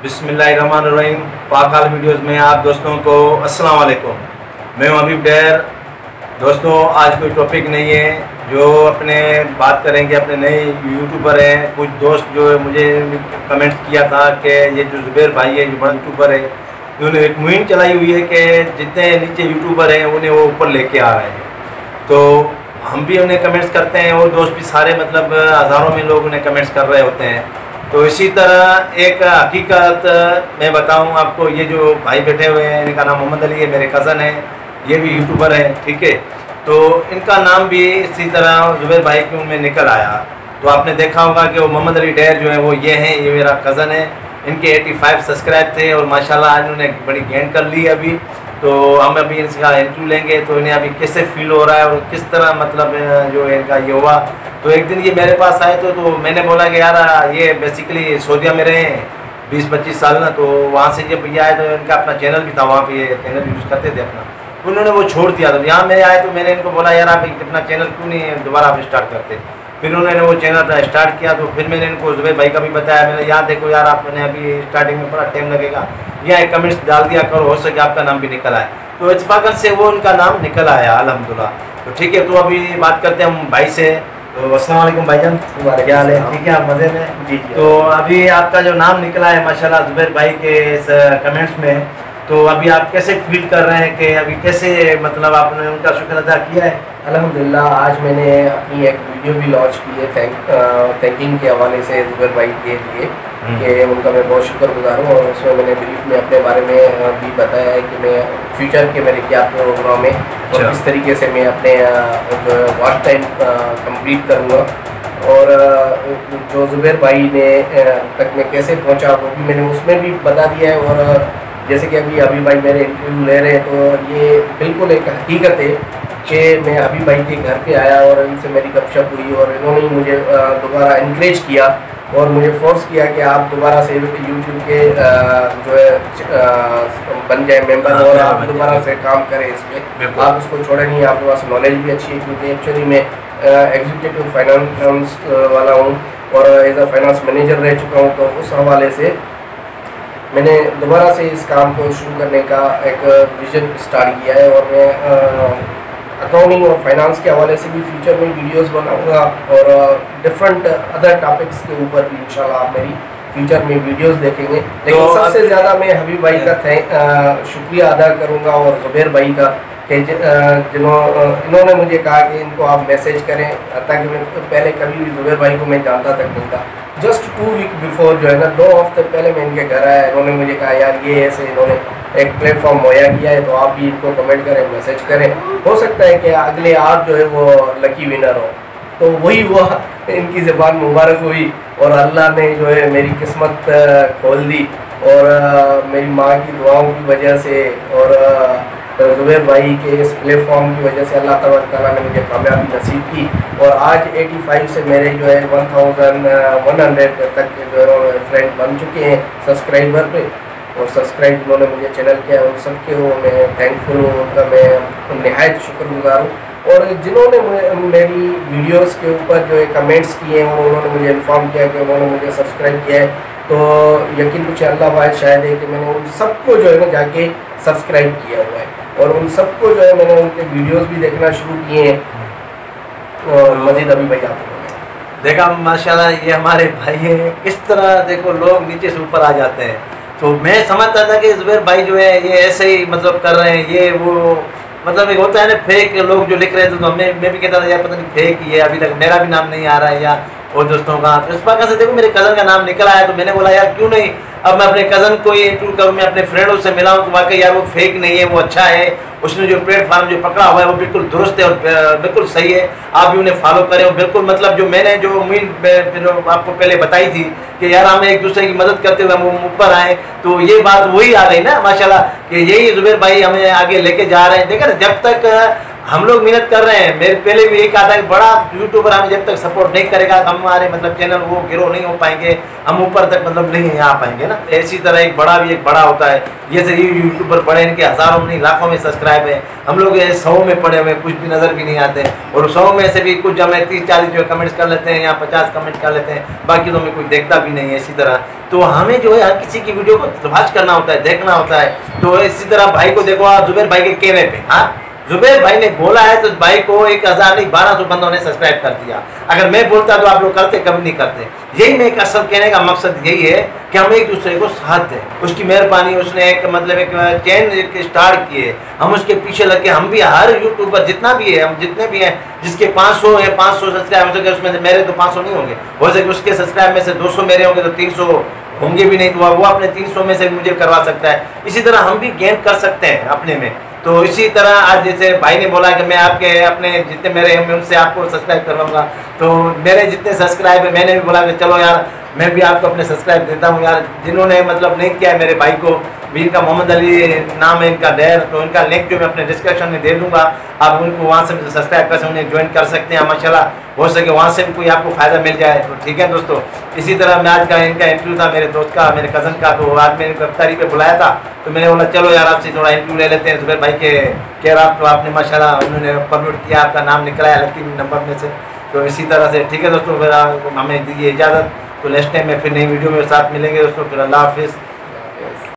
बिस्मिल्लाहिर्रहमानिर्रहीम। पाकाल वीडियोस में आप दोस्तों को अस्सलाम वालेकुम। मैं हूं हबीब डैर। दोस्तों, आज कोई टॉपिक नहीं है, जो अपने बात करेंगे अपने नए यूट्यूबर हैं। कुछ दोस्त जो है मुझे कमेंट किया था कि ये जो ज़ुबैर भाई है, जो बड़ा यूट्यूबर है, उन्होंने एक मुहिम चलाई हुई है कि जितने नीचे यूट्यूबर हैं उन्हें वो ऊपर लेके आ रहे हैं। तो हम भी उन्हें कमेंट्स करते हैं और दोस्त भी सारे, मतलब हज़ारों में लोग उन्हें कमेंट्स कर रहे होते हैं। तो इसी तरह एक हकीकत मैं बताऊं आपको, ये जो भाई बैठे हुए हैं इनका नाम मोहम्मद अली है, मेरे कज़न है, ये भी यूट्यूबर है, ठीक है। तो इनका नाम भी इसी तरह ज़ुबैर भाई के उनमें निकल आया। तो आपने देखा होगा कि वो मोहम्मद अली डैर जो है वो ये हैं, ये मेरा कज़न है। इनके 85 सब्सक्राइब थे और माशाल्लाह आज उन्होंने बड़ी गेन कर ली अभी। तो हम अभी इनका इंटरव्यू लेंगे, तो इन्हें अभी कैसे फील हो रहा है और किस तरह मतलब जो इनका ये हुआ। तो एक दिन ये मेरे पास आए तो मैंने बोला कि यार ये बेसिकली सऊदीया में रहे हैं 20-25 साल ना। तो वहाँ से जब भैया आए तो इनका अपना चैनल भी था, वहाँ पे ये चैनल यूज़ करते थे अपना। उन्होंने वो छोड़ दिया। तो यहाँ मैं आए तो मैंने इनको बोला यार आप अपना चैनल क्यों नहीं दोबारा आप स्टार्ट करते। फिर उन्होंने वो चैनल स्टार्ट किया। तो फिर मैंने इनको ज़ुबैर भाई का भी बताया, मैंने यहाँ देखो यार आपने अभी स्टार्टिंग में बड़ा टाइम लगेगा, यहाँ एक कमेंट्स डाल दिया करो, हो सके आपका नाम भी निकल आए। तो इत्तेफाकन से वो उनका नाम निकल आया अल्हम्दुलिल्लाह। तो ठीक है, तो अभी बात करते हैं हम भाई से। तो अस्सलाम वालेकुम भाईजान, क्या हाल है? ठीक है, आप मज़े में? जी। तो अभी आपका जो नाम निकला है माशाल्लाह ज़ुबैर भाई के इस कमेंट्स में, तो अभी आप कैसे फील कर रहे हैं कि अभी कैसे मतलब आपने उनका शुक्र अदा किया है? अल्हम्दुलिल्लाह, आज मैंने अपनी एक वीडियो भी लॉन्च की है थैंकिंग के हवाले से ज़ुबैर भाई के लिए कि उनका मैं बहुत शुक्रगुजार हूँ। और उसमें मैंने ब्रीफ में अपने बारे में भी बताया है कि मैं फ्यूचर के मेरे क्या प्रोग्राम है और किस तरीके से मैं अपने जो है वॉच टाइम कंप्लीट करूँगा। और जो ज़ुबैर भाई ने तक मैं कैसे पहुँचा वो भी मैंने उसमें भी बता दिया है। और जैसे कि अभी भाई मेरे इंटरव्यू ले रहे हैं, तो ये बिल्कुल एक हकीकत है कि मैं अभी भाई के घर पे आया और इनसे मेरी गपशप हुई और इन्होंने मुझे दोबारा इनकरेज किया और मुझे फोर्स किया कि आप दोबारा से यूट्यूब के जो है बन जाए मेंबर और आप दोबारा से काम करें इसमें। आप उसको छोड़े नहीं, आपके पास नॉलेज भी अच्छी है, क्योंकि एक्चुअली मैं एग्जीक्यूटिव फाइनेंस वाला हूँ और एज अ फाइनेंस मैनेजर रह चुका हूँ। तो उस हवाले से मैंने दोबारा से इस काम को शुरू करने का एक विज़न स्टार्ट किया है। और मैं अकाउंटिंग और फाइनेंस के हवाले से भी फ्यूचर में वीडियोस बनाऊंगा और डिफरेंट अदर टॉपिक्स के ऊपर भी इंशाल्लाह आप मेरी फ्यूचर में वीडियोस देखेंगे। लेकिन तो सबसे ज़्यादा मैं हबीब भाई का शुक्रिया अदा करूंगा और ज़ुबैर भाई का कि इन्होंने मुझे कहा कि इनको आप मैसेज करें, ताकि मैं पहले कभी भी ज़ुबैर भाई को मैं जानता तक नहीं था। जस्ट 2 वीक बिफोर जो है ना, 2 हफ्ते पहले मैं इनके घर आया, इन्होंने मुझे कहा यार ये ऐसे इन्होंने एक प्लेटफॉर्म मुहैया किया है, तो आप भी इनको कमेंट करें, मैसेज करें, हो सकता है कि अगले आप जो है वो लकी विनर हो। तो वही हुआ, इनकी ज़बान मुबारक हुई और अल्लाह ने जो है मेरी किस्मत खोल दी। और मेरी माँ की दुआओं की वजह से और ज़ुबैर भाई के इस प्लेटफॉर्म की वजह से अल्लाह ताला ने मुझे कामयाबी नसीब की। और आज 85 से मेरे जो है 1100 तक जो है फ्रेंड बन चुके हैं सब्सक्राइबर पे। और सब्सक्राइब जिन्होंने मुझे चैनल किया है उन सबके वो मैं थैंकफुल हूँ, उनका मैं नहायत शुक्रगुजार हूँ। और जिन्होंने मेरी वीडियोस के ऊपर जो है कमेंट्स किए हैं और उन्होंने मुझे इन्फॉर्म किया कि उन्होंने मुझे सब्सक्राइब किया है, तो यकीन कुछ अल्लाह वाहिद शायद है कि मैंने उन सबको जो है ना जाके सब्सक्राइब किया हुआ है और उन सबको जो है मैंने उनके वीडियोस भी देखना शुरू किए हैं। और मज़ीद अभी भाई आपको देखा माशाल्लाह, ये हमारे भाई हैं, किस तरह देखो लोग नीचे से ऊपर आ जाते हैं। तो मैं समझता था कि ज़ुबैर भाई जो है ये ऐसे ही मतलब कर रहे हैं, ये वो मतलब एक होता है ना फेक लोग जो लिख रहे थे। तो मैं भी कहता था यार पता नहीं फेक ही है, अभी तक मेरा भी नाम नहीं आ रहा है या और दोस्तों का। तो इस प्रकार से देखो मेरे कज़न का नाम निकल आया, तो मैंने बोला यार क्यों नहीं अब मैं अपने कज़न को ये इंटरव्यू करूँ, मैं अपने फ्रेंडों से मिला हूँ तो वाकई यार वो फेक नहीं है, वो अच्छा है, उसने जो प्लेटफॉर्म जो पकड़ा हुआ है वो बिल्कुल दुरुस्त है और बिल्कुल सही है। आप भी उन्हें फॉलो करें और बिल्कुल मतलब जो मैंने जो उम्मीद आपको पहले बताई थी कि यार हमें एक दूसरे की मदद करते हुए हम ऊपर आए, तो ये बात वही आ गई ना माशाल्लाह कि यही ज़ुबैर भाई हमें आगे लेके जा रहे हैं। देखा ना, जब तक हम लोग मेहनत कर रहे हैं। मेरे पहले भी यही कहा था कि बड़ा यूट्यूबर हमें जब तक सपोर्ट नहीं करेगा हमारे मतलब चैनल वो ग्रो नहीं हो पाएंगे, हम ऊपर तक मतलब नहीं आ पाएंगे ना। इसी तरह एक बड़ा भी एक बड़ा होता है। जैसे ये यूट्यूबर बड़े, इनके हज़ारों में लाखों में सब्सक्राइब है, हम लोग 100 में पड़े हुए कुछ भी नज़र भी नहीं आते, और 100 में से भी कुछ हमें 30-40 जो कमेंट्स कर लेते हैं या 50 कमेंट कर लेते हैं, बाकी तो हमें कोई देखता भी नहीं है। इसी तरह तो हमें जो है हर किसी की वीडियो को वॉच करना होता है, देखना होता है। तो इसी तरह भाई को देखो आप, जुबैर भाई के कहने पे, हाँ जुबैर भाई ने बोला है तो भाई को 1000 नहीं 1200 बंदों ने सब्सक्राइब कर दिया। अगर मैं बोलता तो आप लोग करते, कभी नहीं करते। यही मैं एक असल कहने का मकसद यही है कि हम एक दूसरे को साथ दें। उसकी मेहरबानी, उसने एक मतलब एक चैन स्टार्ट किए, हम उसके पीछे लग के, हम भी हर यूट्यूबर जितना भी है, हम जितने भी हैं जिसके 500 है 500 सब्सक्राइब हो सके, उसमें से मेरे तो 500 नहीं होंगे, हो सके उसके सब्सक्राइब में से 200 मेरे होंगे तो 300 होंगे भी नहीं, तो वो अपने 300 में से मुझे करवा सकता है। इसी तरह हम भी गेन कर सकते हैं अपने में। तो इसी तरह आज जैसे भाई ने बोला कि मैं आपके अपने जितने मेरे हैं मैं उनसे आपको सब्सक्राइब करवाऊंगा, तो मेरे जितने सब्सक्राइब है मैंने भी बोला कि चलो यार मैं भी आपको अपने सब्सक्राइब देता हूँ यार। जिन्होंने मतलब लिंक किया है मेरे भाई को भी, इनका मोहम्मद अली नाम है इनका डैर, तो इनका लिंक जो मैं अपने डिस्क्रिप्शन में दे दूंगा, आप उनको वहाँ से सब्सक्राइब कर सकते, उन्हें ज्वाइन कर सकते हैं। माशाल्लाह हो सके वहाँ से भी कोई आपको फ़ायदा मिल जाए तो ठीक है दोस्तों। इसी तरह मैं आज का इनका इंटरव्यू था मेरे दोस्त का, मेरे कज़न का, तो आज मैंने गिरफ्तारी पे बुलाया था, तो मैंने बोला चलो यार आपसे थोड़ा इंटरव्यू ले लेते हैं। जुबैर भाई के कह रहा तो आपने माशाल्लाह उन्होंने परमिट किया, आपका नाम निकला है लकी नंबर में से। तो इसी तरह से ठीक है दोस्तों, फिर हमें दीजिए इजाज़त। तो नेक्स्ट टाइम में फिर नई वीडियो में साथ मिलेंगे दोस्तों। फिर अल्लाह हाफिज़।